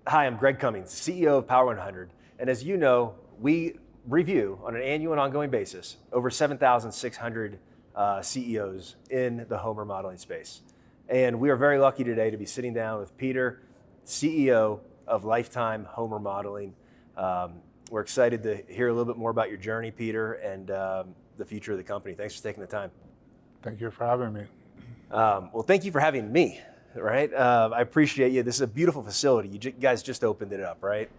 Hi, I'm Greg Cummings, CEO of Power100, and as you know, we review on an annual and ongoing basis over 7,600 CEOs in the home remodeling space. And we are very lucky today to be sitting down with Peter, CEO of Lifetime Home Remodeling. We're excited to hear a little bit more about your journey, Peter, and the future of the company. Thanks for taking the time. Thank you for having me. Well, thank you for having me, right? I appreciate you. This is a beautiful facility. You guys just opened it up, right?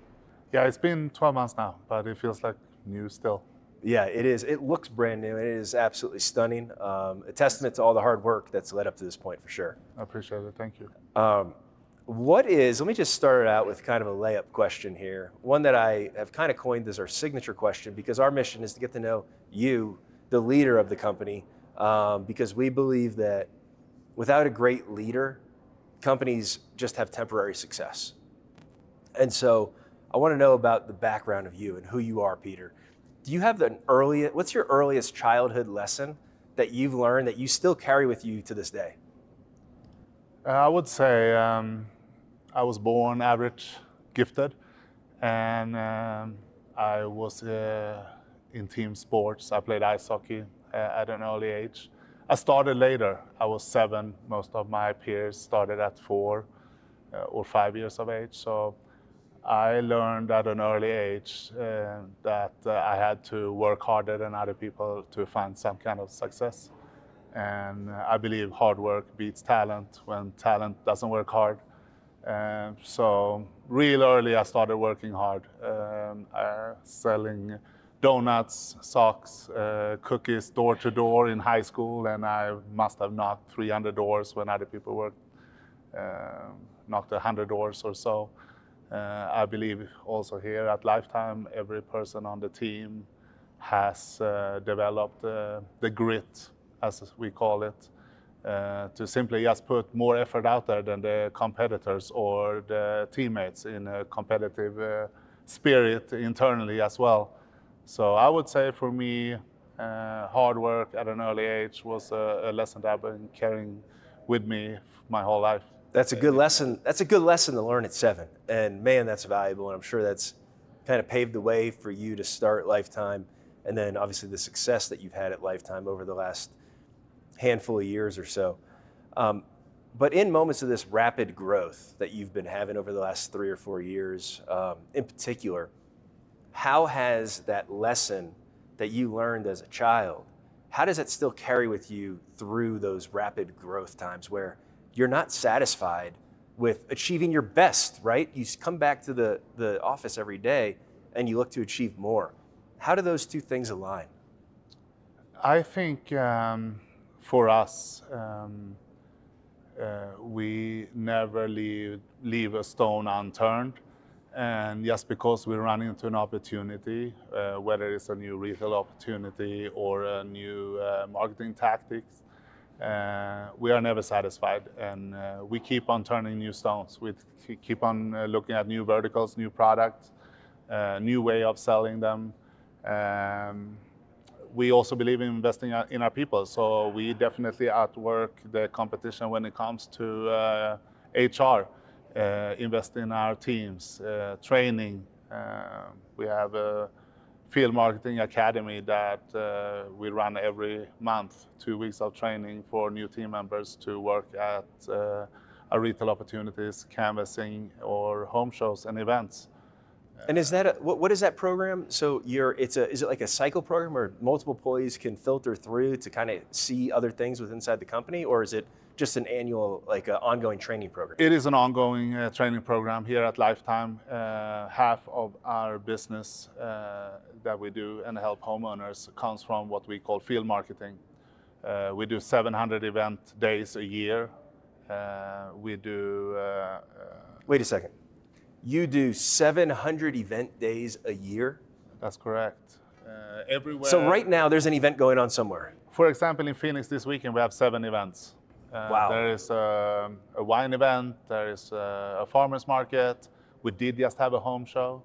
Yeah, it's been 12 months now, but it feels like new still. Yeah, it is. It looks brand new. It is absolutely stunning. A testament to all the hard work that's led up to this point, for sure. I appreciate it. Thank you. Let me just start out with kind of a layup question here. One that I have kind of coined as our signature question, because our mission is to get to know you, the leader of the company, because we believe that without a great leader, companies just have temporary success. And so I want to know about the background of you and who you are, Peter. Do you have what's your earliest childhood lesson that you've learned that you still carry with you to this day? I would say I was born average, gifted, and I was in team sports. I played ice hockey at an early age. I started later. I was 7. Most of my peers started at 4 or 5 years of age. So I learned at an early age that I had to work harder than other people to find some kind of success. And I believe hard work beats talent when talent doesn't work hard. So real early I started working hard, selling donuts, socks, cookies door to door in high school, and I must have knocked 300 doors when other people worked, knocked 100 doors or so. I believe also here at Lifetime, every person on the team has developed the grit, as we call it, to simply just put more effort out there than the competitors or the teammates in a competitive spirit internally as well. So I would say for me, hard work at an early age was a lesson that I've been carrying with me my whole life. That's a good lesson. That's a good lesson to learn at 7. And man, that's valuable. And I'm sure that's kind of paved the way for you to start Lifetime. And then obviously the success that you've had at Lifetime over the last handful of years or so. But in moments of this rapid growth that you've been having over the last 3 or 4 years, in particular, how has that lesson that you learned as a child, how does that still carry with you through those rapid growth times where you're not satisfied with achieving your best, right? You come back to the office every day and you look to achieve more. How do those two things align? I think for us, we never leave a stone unturned. And just because we run into an opportunity, whether it's a new retail opportunity or a new marketing tactics, we are never satisfied, and we keep on turning new stones. We keep on looking at new verticals, new products, new way of selling them. We also believe in investing in our people, so we definitely outwork the competition when it comes to HR. Invest in our teams, training. We have a field marketing academy that we run every month, 2 weeks of training for new team members to work at our retail opportunities, canvassing, or home shows and events. And is that what is that program? So is it like a cycle program where multiple employees can filter through to kind of see other things within inside the company, or is it just an annual, like an ongoing training program? It is an ongoing training program here at Lifetime. Half of our business that we do and help homeowners comes from what we call field marketing. We do 700 event days a year. We do... Wait a second. You do 700 event days a year? That's correct. Everywhere. So right now there's an event going on somewhere. For example, in Phoenix this weekend, we have 7 events. Wow. There is a wine event, there is a farmer's market. We did just have a home show.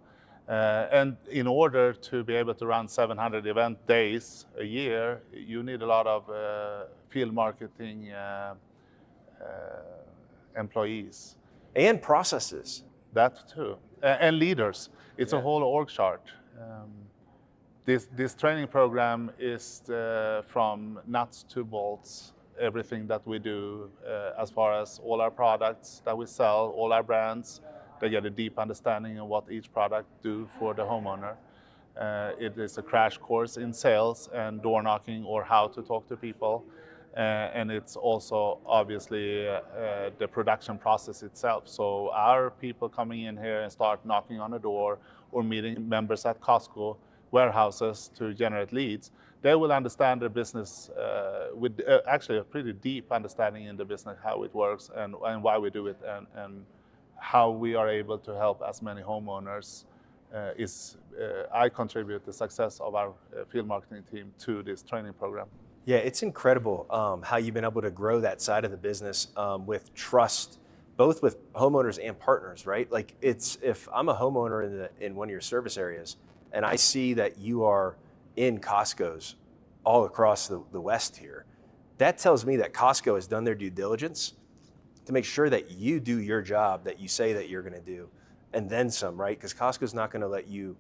And in order to be able to run 700 event days a year, you need a lot of field marketing employees. And processes. That too, and leaders. It's a whole org chart. This training program is from nuts to bolts, everything that we do as far as all our products that we sell, all our brands. They get a deep understanding of what each product do for the homeowner. It is a crash course in sales and door knocking or how to talk to people. And it's also obviously the production process itself. So our people coming in here and start knocking on a door or meeting members at Costco warehouses to generate leads, they will understand the business with actually a pretty deep understanding in the business, how it works and why we do it and how we are able to help as many homeowners. I contribute the success of our field marketing team to this training program. Yeah, it's incredible how you've been able to grow that side of the business with trust, both with homeowners and partners, right? Like if I'm a homeowner in one of your service areas and I see that you are in Costco's all across the West here, that tells me that Costco has done their due diligence to make sure that you do your job that you say that you're gonna do, and then some, right? Because Costco's not gonna let you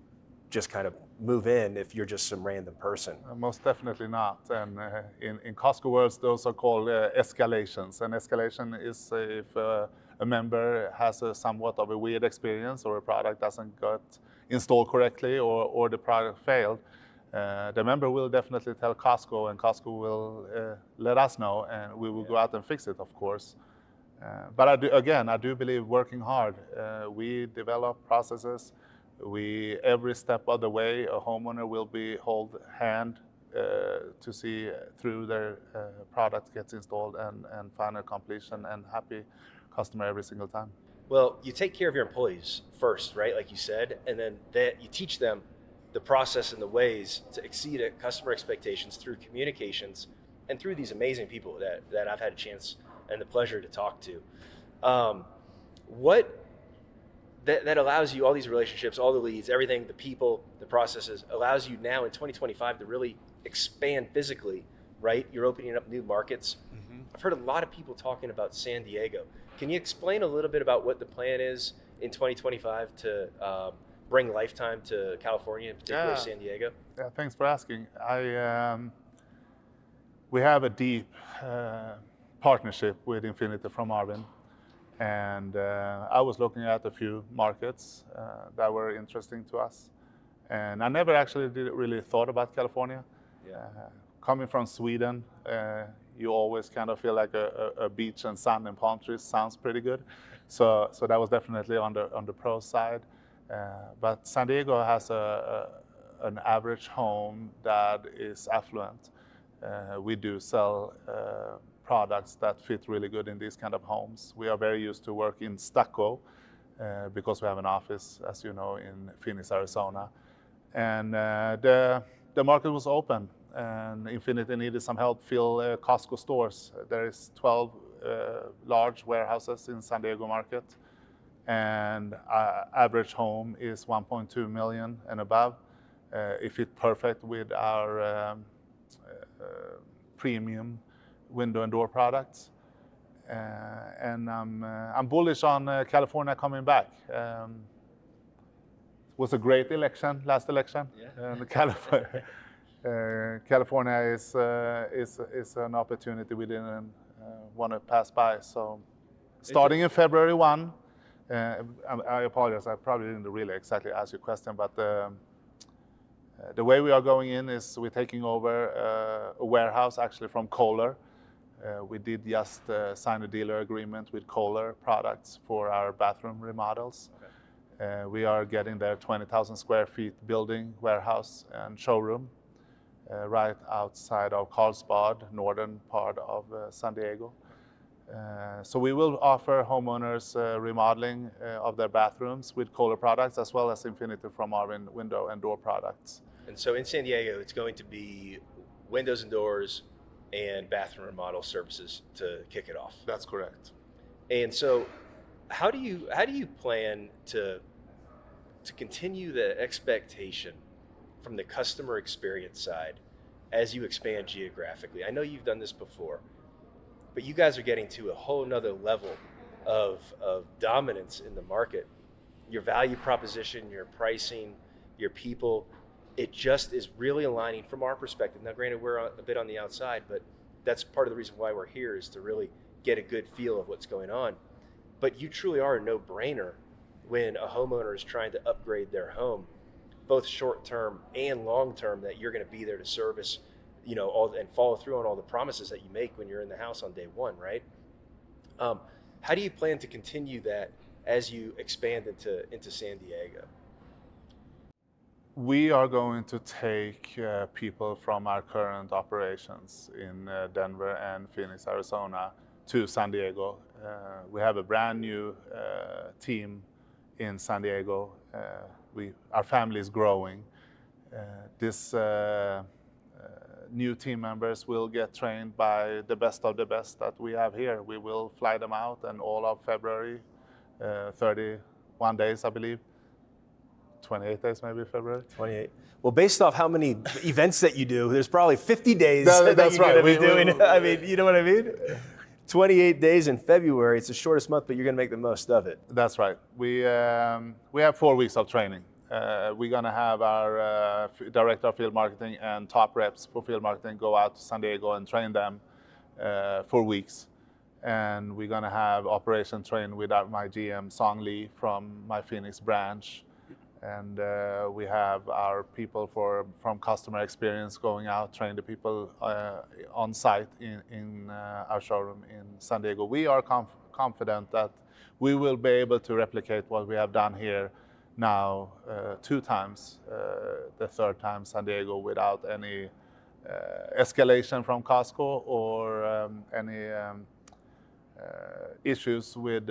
just kind of move in if you're just some random person. Most definitely not. And in Costco words, those are called escalations. And escalation is if a member has somewhat of a weird experience or a product doesn't get installed correctly or the product failed. The member will definitely tell Costco and Costco will let us know and we will go out and fix it, of course. But I do believe working hard. We develop processes. Every step of the way, a homeowner will be hold hand to see through their product gets installed and final completion and happy customer every single time. Well, you take care of your employees first, right? Like you said, and then you teach them the process and the ways to exceed customer expectations through communications and through these amazing people that I've had a chance and the pleasure to talk to. That allows you all these relationships, all the leads, everything, the people, the processes, allows you now in 2025 to really expand physically, right? You're opening up new markets. Mm-hmm. I've heard a lot of people talking about San Diego. Can you explain a little bit about what the plan is in 2025 to bring Lifetime to California, in particular San Diego? Yeah, thanks for asking. We have a deep partnership with Infinity from Marvin. And I was looking at a few markets that were interesting to us. And I never actually really thought about California. Yeah. Coming from Sweden, you always kind of feel like a beach and sun and palm trees sounds pretty good. So that was definitely on the pro side. But San Diego has an average home that is affluent. We do sell products that fit really good in these kind of homes. We are very used to work in stucco because we have an office, as you know, in Phoenix, Arizona. And the market was open and Infinity needed some help fill Costco stores. There is 12 large warehouses in San Diego market and average home is 1.2 million and above. It fit perfect with our premium window and door products, and I'm bullish on California coming back. It was a great election, last election. Yeah. And California is an opportunity we didn't want to pass by. So starting in February 1, I apologize, I probably didn't really exactly ask your question, but the way we are going in is we're taking over a warehouse actually from Kohler. We did just sign a dealer agreement with Kohler Products for our bathroom remodels. Okay. We are getting their 20,000 square feet building, warehouse, and showroom right outside of Carlsbad, northern part of San Diego. So we will offer homeowners remodeling of their bathrooms with Kohler products as well as Infinity from Marvin window and door products. And so in San Diego, it's going to be windows and doors and bathroom remodel services to kick it off. That's correct. And so how do you plan to continue the expectation from the customer experience side as you expand geographically? I know you've done this before, but you guys are getting to a whole nother level of dominance in the market. Your value proposition, your pricing, your people, it just is really aligning from our perspective. Now, granted, we're a bit on the outside, but that's part of the reason why we're here, is to really get a good feel of what's going on. But you truly are a no-brainer when a homeowner is trying to upgrade their home, both short-term and long-term, that you're going to be there to service, all, and follow through on all the promises that you make when you're in the house on day one, right? How do you plan to continue that as you expand into San Diego? We are going to take people from our current operations in Denver and Phoenix, Arizona, to San Diego. We have a brand new team in San Diego. Our family is growing. This new team members will get trained by the best of the best that we have here. We will fly them out, and all of February, 31 days, I believe. 28 days, maybe February. 28. Well, based off how many events that you do, there's probably 50 days That's that you're right. going to be doing. I mean, you know what I mean? 28 days in February. It's the shortest month, but you're going to make the most of it. That's right. We have 4 weeks of training. We're going to have our director of field marketing and top reps for field marketing go out to San Diego and train them for weeks. And we're going to have operation train with my GM, Song Lee, from my Phoenix branch. And we have our people from customer experience going out, train the people on site in our showroom in San Diego. We are confident that we will be able to replicate what we have done here now 2 times, the 3rd time San Diego, without any escalation from Costco or any issues with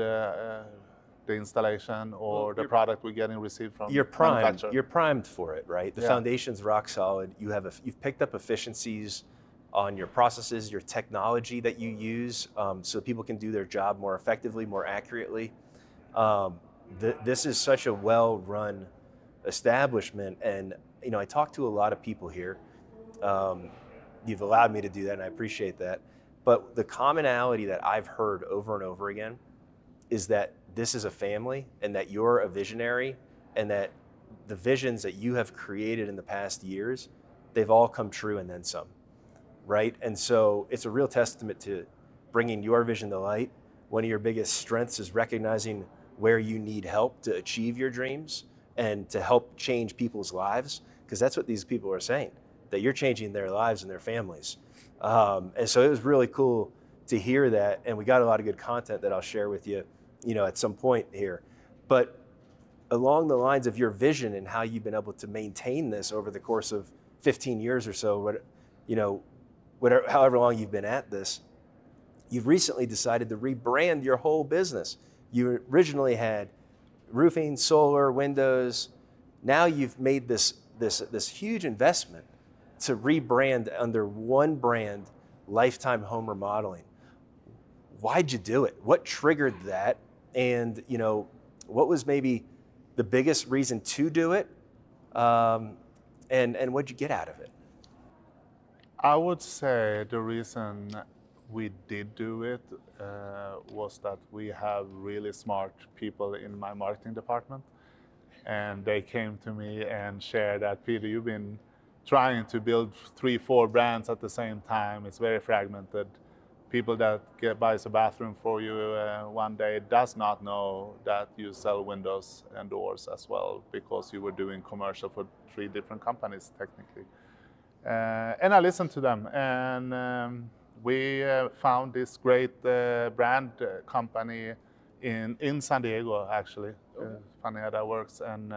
the installation or the product we're getting received from manufacturer. You're primed for it, right? The Yeah. foundation's rock solid. You've picked up efficiencies on your processes, your technology that you use, so people can do their job more effectively, more accurately. This is such a well-run establishment, and I talk to a lot of people here. You've allowed me to do that, and I appreciate that. But the commonality that I've heard over and over again is that this is a family, and that you're a visionary, and that the visions that you have created in the past years, they've all come true and then some, right? And so it's a real testament to bringing your vision to light. One of your biggest strengths is recognizing where you need help to achieve your dreams and to help change people's lives, because that's what these people are saying, that you're changing their lives and their families. And so it was really cool to hear that, and we got a lot of good content that I'll share with you, at some point here. But along the lines of your vision and how you've been able to maintain this over the course of 15 years or so, however long you've been at this, you've recently decided to rebrand your whole business. You originally had roofing, solar, windows. Now you've made this huge investment to rebrand under one brand, Lifetime Home Remodeling. Why'd you do it? What triggered that? And what was maybe the biggest reason to do it? And what'd you get out of it? I would say the reason we did do it was that we have really smart people in my marketing department, and they came to me and shared that, Peter, you've been trying to build 3-4 brands at the same time. It's very fragmented. People that buys a bathroom for you one day does not know that you sell windows and doors as well, because you were doing commercial for 3 different companies technically. And I listened to them, and we found this great brand company in San Diego, actually. Okay. Funny how that works. And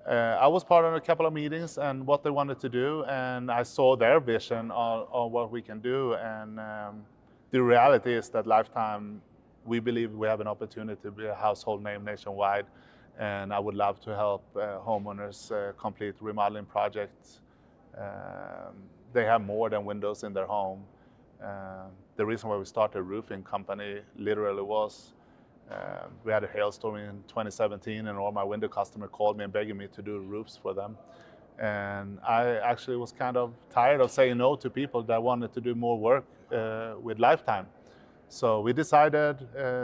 I was part of a couple of meetings and what they wanted to do, and I saw their vision on what we can do. And the reality is that Lifetime, we believe we have an opportunity to be a household name nationwide, and I would love to help homeowners complete remodeling projects. They have more than windows in their home. The reason why we started a roofing company literally was we had a hailstorm in 2017, and all my window customers called me and begging me to do roofs for them. And I actually was kind of tired of saying no to people that wanted to do more work with Lifetime. So we decided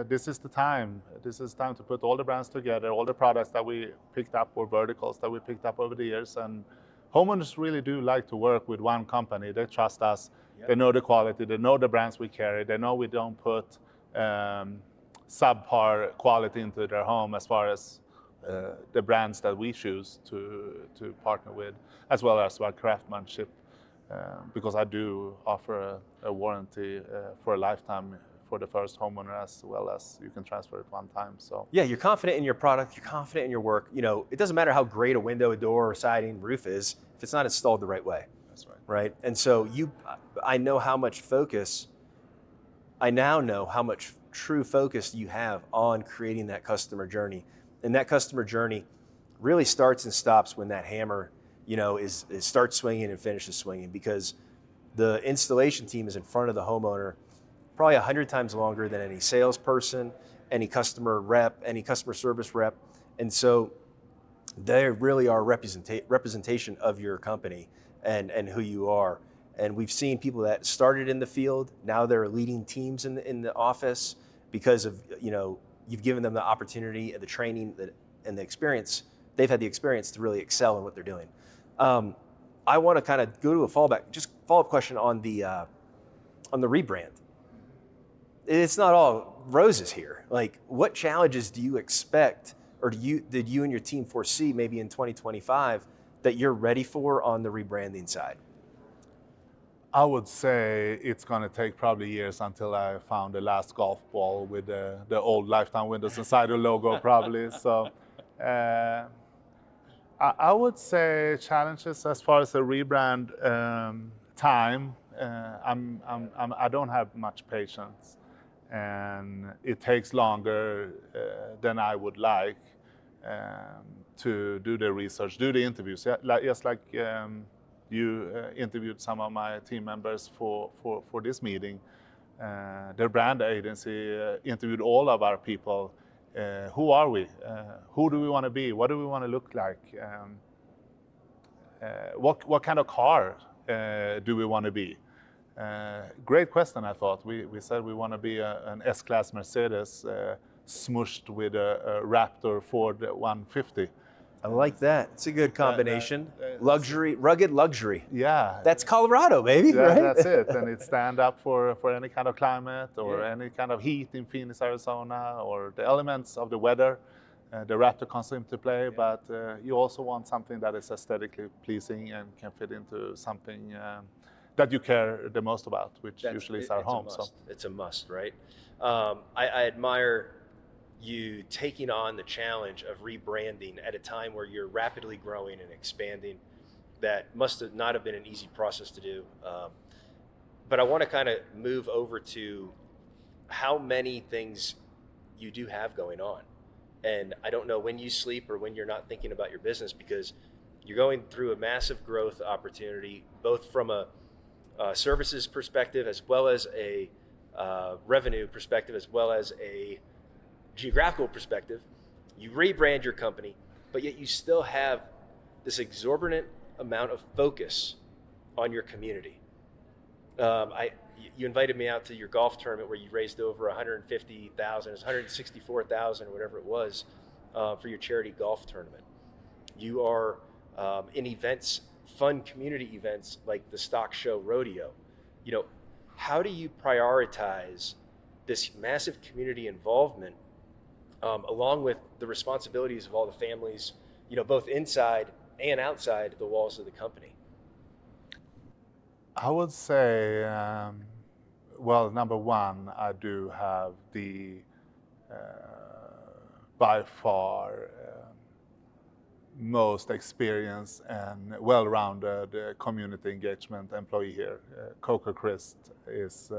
this is the time. This is time to put all the brands together, all the products that we picked up or verticals that we picked up over the years. And homeowners really do like to work with one company. They trust us. Yep. They know the quality. They know the brands we carry. They know we don't put subpar quality into their home as far as the brands that we choose to partner with, as well as our craftsmanship. Because I do offer a warranty for a lifetime for the first homeowner, as well as you can transfer it one time. So yeah, you're confident in your product, you're confident in your work. You know, it doesn't matter how great a window, a door, or siding, roof is if it's not installed the right way. that's right. Right? And so I know how much focus, I now know how much true focus you have on creating that customer journey. And that customer journey really starts and stops when that hammer, you know, is starts swinging and finishes swinging, because the installation team is in front of the homeowner probably 100 times longer than any salesperson, any customer rep, any customer service rep. And so they really are representation of your company and who you are. And we've seen people that started in the field, now they're leading teams in the office because of, you know, you've given them the opportunity and the training and the experience. They've had the experience to really excel in what they're doing. I want to kind of go to a follow-up question on the rebrand. It's not all roses here. Like, what challenges do you expect, or did you and your team foresee maybe in 2025 that you're ready for on the rebranding side? I would say it's going to take probably years until I found the last golf ball with the old Lifetime windows inside the logo, probably. So I would say challenges as far as the rebrand time. I don't have much patience, and it takes longer than I would like to do the research, do the interviews. Just like you interviewed some of my team members for this meeting. Their brand agency interviewed all of our people. Who are we? Who do we want to be? What do we want to look like? What kind of car do we want to be? Great question, I thought. We said we want to be an S-Class Mercedes smushed with a Raptor Ford 150. I like that. It's a good combination. Luxury, rugged luxury. Yeah. That's Colorado, baby, right? That's it. And it stand up for any kind of climate or any kind of heat in Phoenix, Arizona, or the elements of the weather. The Raptor comes into play, but you also want something that is aesthetically pleasing and can fit into something that you care the most about, which usually is our home. So it's a must, right? I admire you taking on the challenge of rebranding at a time where you're rapidly growing and expanding. That must have not have been an easy process to do. But I want to kind of move over to how many things you do have going on. And I don't know when you sleep or when you're not thinking about your business, because you're going through a massive growth opportunity, both from a services perspective, as well as a revenue perspective, as well as a geographical perspective. You rebrand your company, but yet you still have this exorbitant amount of focus on your community. You invited me out to your golf tournament where you raised over $150,000, $164,000, whatever it was, for your charity golf tournament. You are in events, fun community events like the Stock Show Rodeo. You know, how do you prioritize this massive community involvement along with the responsibilities of all the families, you know, both inside and outside the walls of the company? I would say, well, number one, I do have the by far most experienced and well-rounded community engagement employee here. Coco Christ is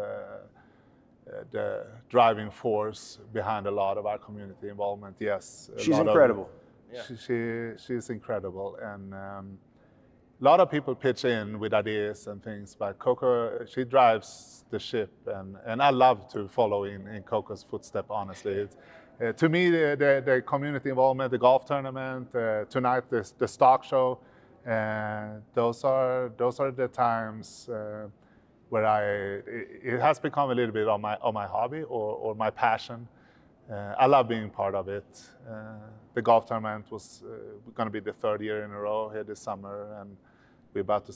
the driving force behind a lot of our community involvement. Yes, she's incredible. She's incredible, and a lot of people pitch in with ideas and things, but Coco, she drives the ship, and I love to follow in Coco's footsteps, honestly. To me, the community involvement, the golf tournament, tonight the stock show, those are the times where it has become a little bit of my hobby or my passion. I love being part of it. The golf tournament was going to be the third year in a row here this summer, and we're about to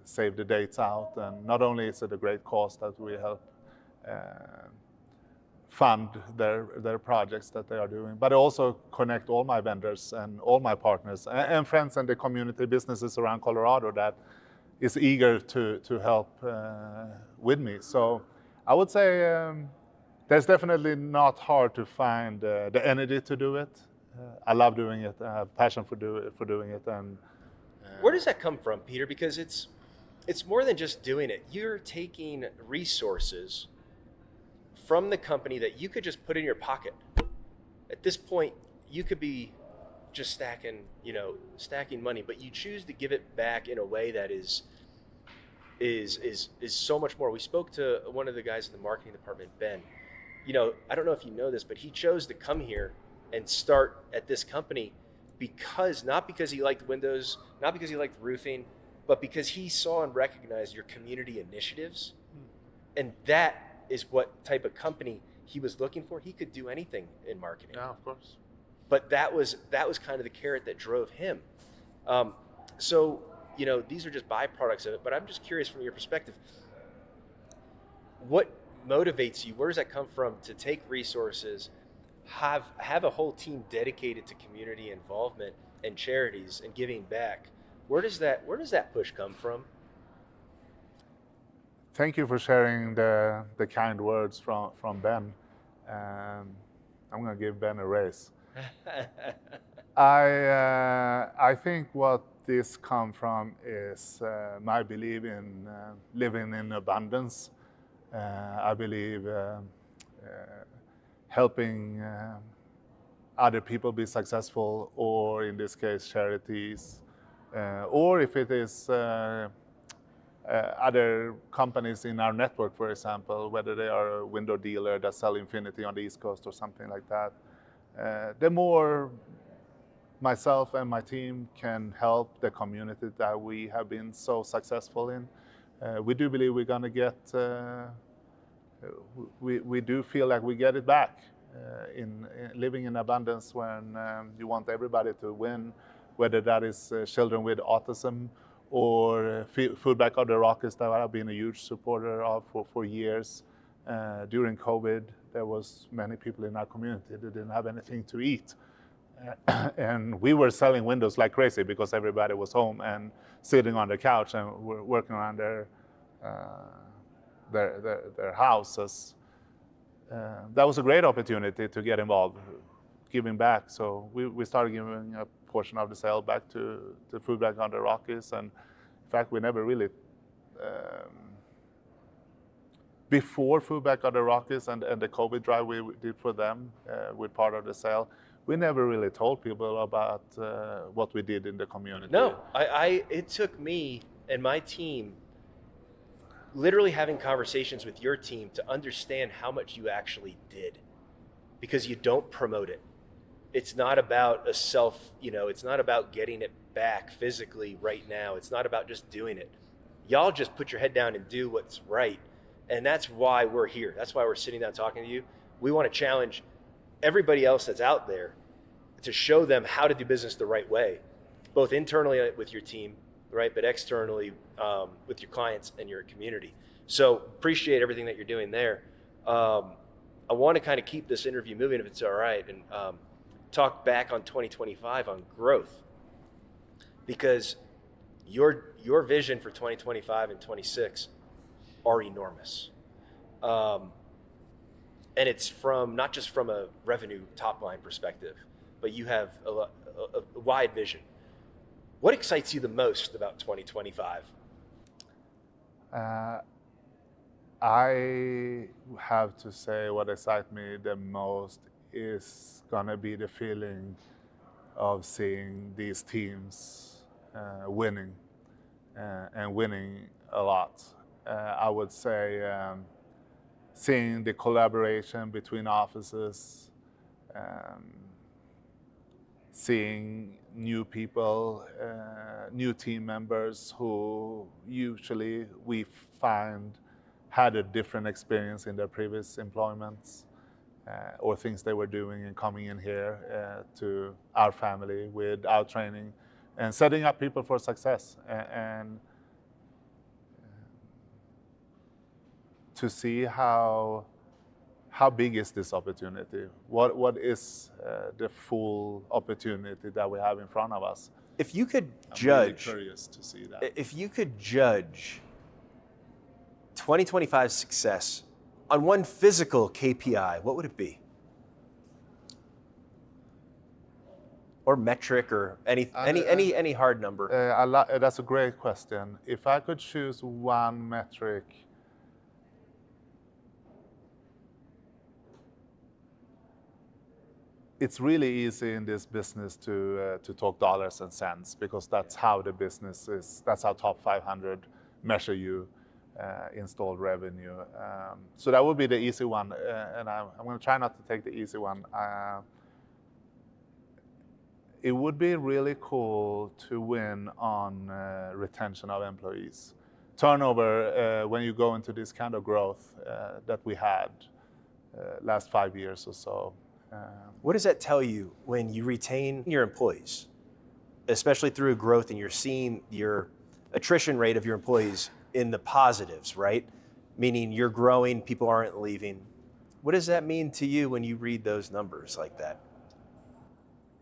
save the dates out. And not only is it a great cause that we help fund their projects that they are doing, but also connect all my vendors and all my partners and friends and the community businesses around Colorado that is eager to help with me. So I would say there's definitely not hard to find the energy to do it. I love doing it. I have passion for doing it. And Where does that come from, Peter? Because it's more than just doing it. You're taking resources from the company that you could just put in your pocket. At this point, you could be just stacking money, but you choose to give it back in a way that is so much more. We spoke to one of the guys in the marketing department, Ben. I don't know if you know this, but he chose to come here and start at this company not because he liked windows, not because he liked roofing, but because he saw and recognized your community initiatives. And that is what type of company he was looking for. He could do anything in marketing. Yeah, of course. But that was kind of the carrot that drove him. So these are just byproducts of it. But I'm just curious from your perspective, what motivates you? Where does that come from to take resources, have a whole team dedicated to community involvement and charities and giving back? Where does that push come from? Thank you for sharing the kind words from Ben. I'm going to give Ben a raise. I think what this comes from is my belief in living in abundance. I believe helping other people be successful, or in this case, charities, or if it is other companies in our network, for example, whether they are a window dealer that sell Infinity on the East Coast or something like that. The more myself and my team can help the community that we have been so successful in, we do believe we're going to get, we do feel like we get it back in living in abundance when you want everybody to win, whether that is children with autism or Food Back of the Rockies that I've been a huge supporter of for years. During COVID, there was many people in our community that didn't have anything to eat. And we were selling windows like crazy because everybody was home and sitting on the couch and were working on their houses. That was a great opportunity to get involved, giving back. So we started giving a portion of the sale back to Food Back on the Rockies. And in fact, we never really, before Food Back on the Rockies and the COVID drive we did for them with part of the sale, we never really told people about what we did in the community. No, it took me and my team literally having conversations with your team to understand how much you actually did, because you don't promote it. It's not about it's not about getting it back physically right now. It's not about just doing it. Y'all just put your head down and do what's right. And that's why we're here. That's why we're sitting down talking to you. We want to challenge everybody else that's out there to show them how to do business the right way, both internally with your team, right, but externally with your clients and your community. So appreciate everything that you're doing there. I want to kind of keep this interview moving, if it's all right, and talk back on 2025 on growth, because your vision for 2025 and 26 are enormous. And it's not just from a revenue top line perspective, but you have a wide vision. What excites you the most about 2025? I have to say what excites me the most is gonna be the feeling of seeing these teams winning and winning a lot. I would say seeing the collaboration between offices, seeing new people, new team members who usually we find had a different experience in their previous employments or things they were doing and coming in here to our family with our training and setting up people for success and to see how big is this opportunity? What is the full opportunity that we have in front of us? If you could I'm judge, really curious to see that. if you could judge 2025 success on one physical KPI, what would it be? Or metric, or any hard number? That's a great question. If I could choose one metric, it's really easy in this business to talk dollars and cents because that's how the business is. That's how top 500 measure you installed revenue. So that would be the easy one, and I'm going to try not to take the easy one. It would be really cool to win on retention of employees. Turnover, when you go into this kind of growth that we had last 5 years or so. What does that tell you when you retain your employees, especially through growth and you're seeing your attrition rate of your employees in the positives, right? Meaning you're growing, people aren't leaving. What does that mean to you when you read those numbers like that?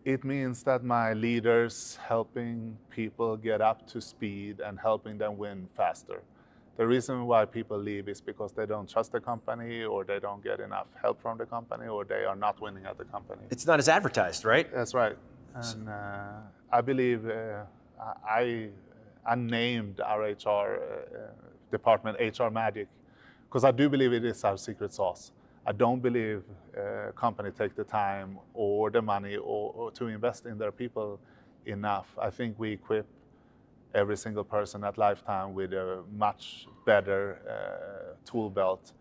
It means that my leaders helping people get up to speed and helping them win faster. The reason why people leave is because they don't trust the company or they don't get enough help from the company or they are not winning at the company. It's not as advertised, right? That's right. And I believe I named our HR department HR Magic because I do believe it is our secret sauce. I don't believe a company take the time or the money or to invest in their people enough. I think we equip every single person at Lifetime with a much better tool belt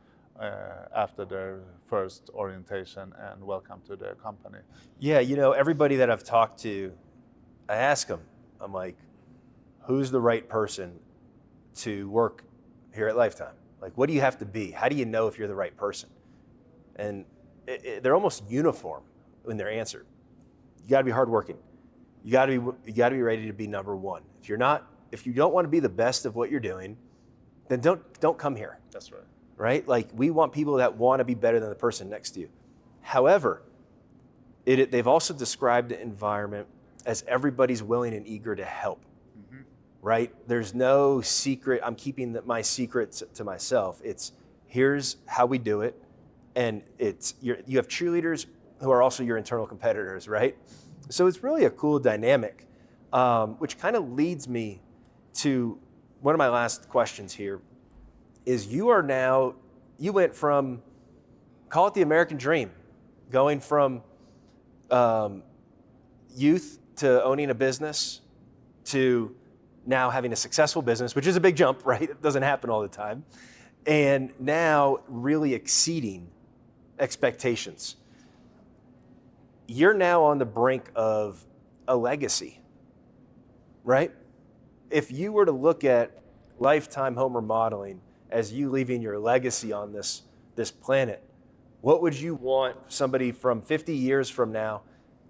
after their first orientation and welcome to the company. Yeah, you know, everybody that I've talked to, I ask them, I'm like, who's the right person to work here at Lifetime? Like, what do you have to be? How do you know if you're the right person? And they're almost uniform in their answer. You got to be hardworking. You got to be ready to be number one. If you don't want to be the best of what you're doing, then don't come here. That's right. Right? Like, we want people that want to be better than the person next to you. However, they've also described the environment as everybody's willing and eager to help. Mm-hmm. Right? There's no secret. I'm keeping my secrets to myself. It's here's how we do it. And you have cheerleaders who are also your internal competitors, right? So it's really a cool dynamic, which kind of leads me to one of my last questions here is you went from, call it the American dream, going from youth to owning a business to now having a successful business, which is a big jump, right? It doesn't happen all the time. And now really exceeding expectations. You're now on the brink of a legacy, right? If you were to look at Lifetime Home Remodeling as you leaving your legacy on this planet, what would you want somebody from 50 years from now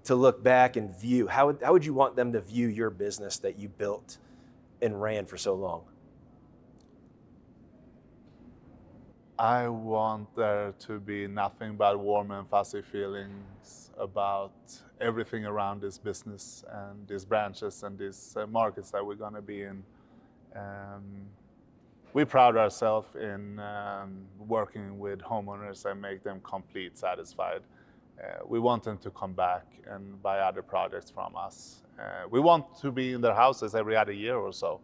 to look back and view? How would you want them to view your business that you built and ran for so long? I want there to be nothing but warm and fuzzy feelings about everything around this business and these branches and these markets that we're going to be in. We pride ourselves in working with homeowners and make them complete satisfied. We want them to come back and buy other products from us. We want to be in their houses every other year or so.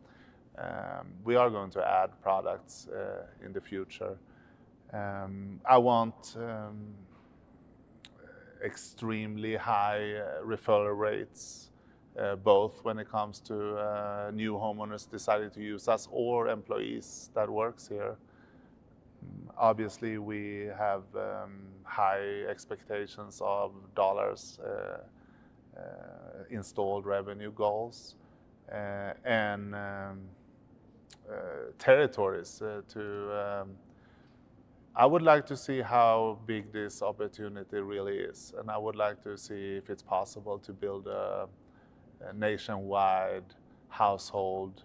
We are going to add products in the future. I want extremely high referral rates, both when it comes to new homeowners deciding to use us or employees that works here. Obviously, we have high expectations of dollars installed revenue goals, and territories I would like to see how big this opportunity really is, and I would like to see if it's possible to build a nationwide household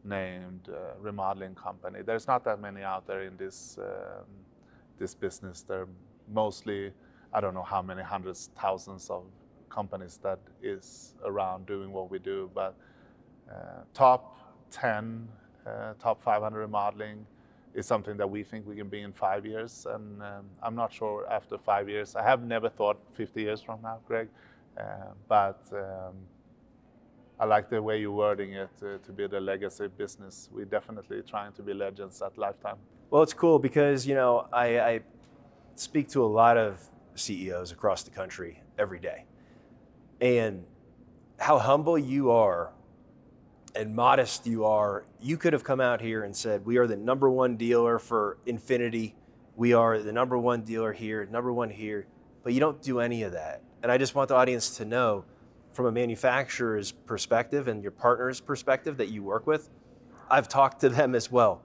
named remodeling company. There's not that many out there in this business. They're mostly, I don't know how many hundreds, thousands of companies that is around doing what we do, but top 10, top 500 remodeling is something that we think we can be in 5 years, and I'm not sure after 5 years. I have never thought 50 years from now, Greg, but I like the way you're wording it, to build a legacy business. We're definitely trying to be legends at Lifetime. Well, it's cool because, you know, I speak to a lot of CEOs across the country every day, and how humble you are and modest you are. You could have come out here and said, we are the #1 dealer for Infinity. We are the #1 dealer here, #1 here, but you don't do any of that. And I just want the audience to know, from a manufacturer's perspective and your partner's perspective that you work with, I've talked to them as well.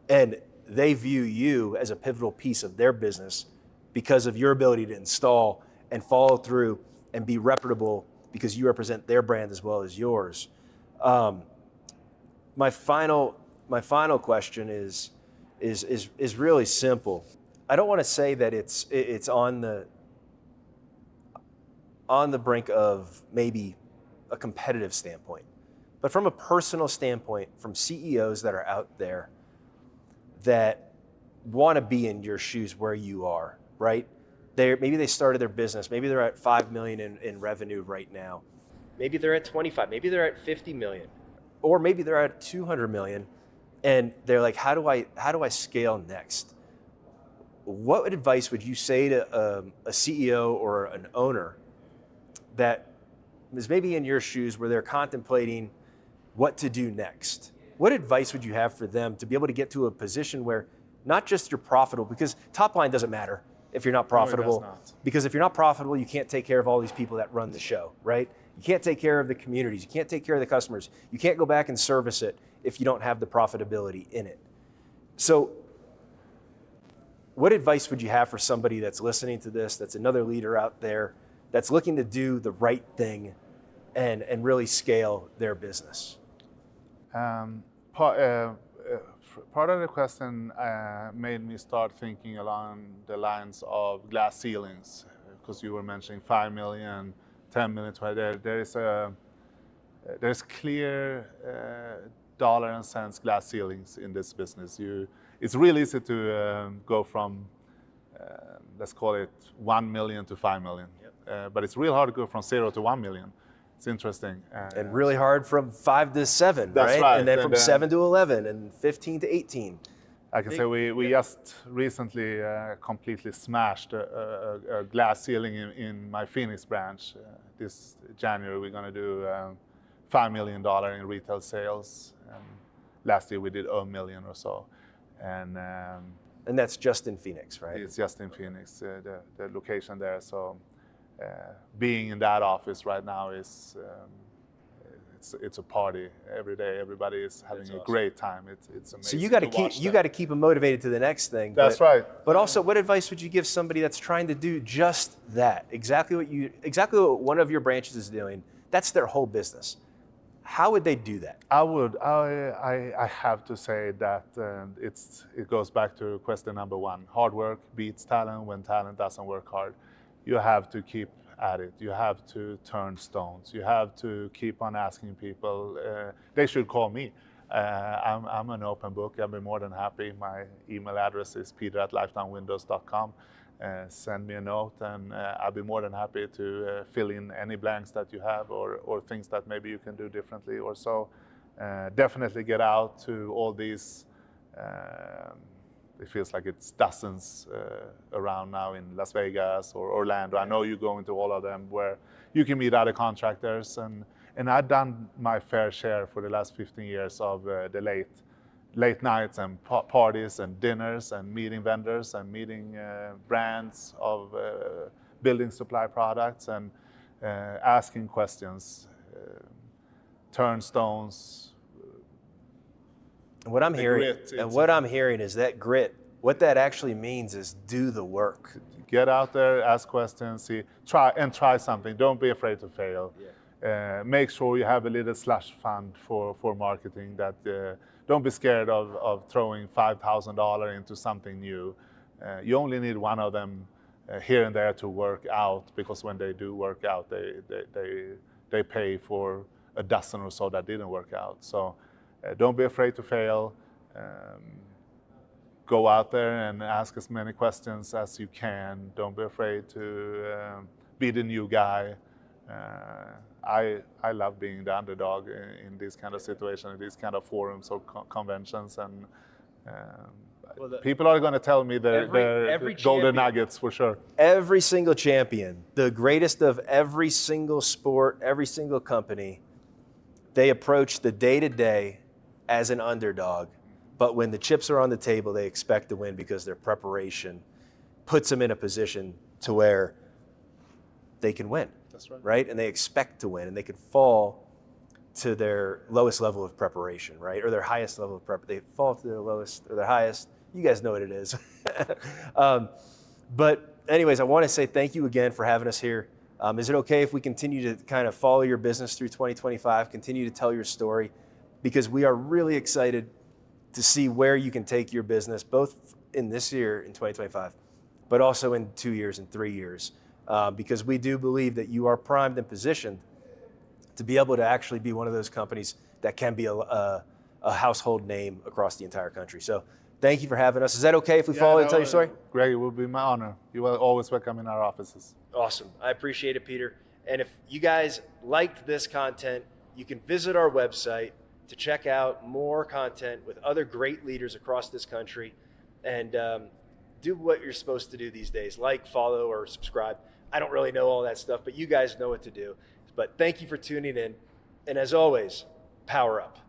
And they view you as a pivotal piece of their business because of your ability to install and follow through and be reputable, because you represent their brand as well as yours. My final question is really simple. I don't want to say that it's on the brink of maybe a competitive standpoint, but from a personal standpoint, from CEOs that are out there that want to be in your shoes where you are, right? Maybe they started their business, maybe they're at 5 million in revenue right now. Maybe they're at 25, maybe they're at 50 million, or maybe they're at 200 million, and they're like, how do I scale next? What advice would you say to a CEO or an owner that is maybe in your shoes where they're contemplating what to do next? What advice would you have for them to be able to get to a position where not just you're profitable, because top line doesn't matter if you're not profitable. No, it does not. Because if you're not profitable, you can't take care of all these people that run the show, right? You can't take care of the communities. You can't take care of the customers. You can't go back and service it if you don't have the profitability in it. So what advice would you have for somebody that's listening to this, that's another leader out there, that's looking to do the right thing and really scale their business? Part of the question made me start thinking along the lines of glass ceilings, because you were mentioning 5 million, 10 million, 20. There's clear dollar and cents glass ceilings in this business. It's really easy to go from, let's call it 1 million to 5 million. Yep. But it's real hard to go from 0 to 1 million. It's interesting. And really hard from 5 to 7, that's right? And then from 7 to 11 and 15 to 18. I can say we just recently completely smashed a glass ceiling in my Phoenix branch. This January we're going to do $5 million in retail sales. Last year we did 1 million or so. And that's just in Phoenix, right? It's just in Phoenix, the location there. So being in that office right now is it's a party every day. Everybody is having a great time. It's amazing. So you got to keep them motivated to the next thing. That's right. But also, what advice would you give somebody that's trying to do just that? Exactly what one of your branches is doing. That's their whole business. How would they do that? I have to say that it goes back to question number 1. Hard work beats talent when talent doesn't work hard. You have to keep at it. You have to turn stones. You have to keep on asking people. They should call me. I'm an open book. I'll be more than happy. My email address is peter@lifetimewindows.com. Send me a note, and I'll be more than happy to fill in any blanks that you have, or things that maybe you can do differently or so. Definitely get out to all these. It feels like it's dozens around now in Las Vegas or Orlando. I know you go into all of them where you can meet other contractors, and I've done my fair share for the last 15 years of the late nights and parties and dinners and meeting vendors and meeting brands of building supply products. And asking questions, turnstones. And what I'm The hearing, grit, and it's- what I'm hearing is that grit. What that actually means is do the work. Get out there, ask questions, try something. Don't be afraid to fail. Make sure you have a little slush fund for marketing. That don't be scared of throwing $5,000 into something new. You only need one of them here and there to work out, because when they do work out, they pay for a dozen or so that didn't work out. So don't be afraid to fail. Go out there and ask as many questions as you can. Don't be afraid to be the new guy. I love being the underdog in these kind of situations, in these kind of forums or conventions, and people are going to tell me they're every golden champion. nuggets for sure. Every single champion, the greatest of every single sport, every single company, they approach the day-to-day as an underdog. But when the chips are on the table, they expect to win because their preparation puts them in a position to where they can win. That's right. Right? And they expect to win, and they can fall to their lowest level of preparation, right? Or their highest level of prep. They fall to their lowest or their highest. You guys know what it is. But anyways, I want to say thank you again for having us here. Is it okay if we continue to kind of follow your business through 2025, continue to tell your story? Because we are really excited to see where you can take your business, both in this year, in 2025, but also in 2 years and 3 years. Because we do believe that you are primed and positioned to be able to actually be one of those companies that can be a household name across the entire country. So thank you for having us. Is that okay if we follow and tell your story? Greg, it would be my honor. You are always welcome in our offices. Awesome. I appreciate it, Peter. And if you guys liked this content, you can visit our website to check out more content with other great leaders across this country, and do what you're supposed to do these days, like, follow, or subscribe. I don't really know all that stuff, but you guys know what to do. But thank you for tuning in. And as always, power up.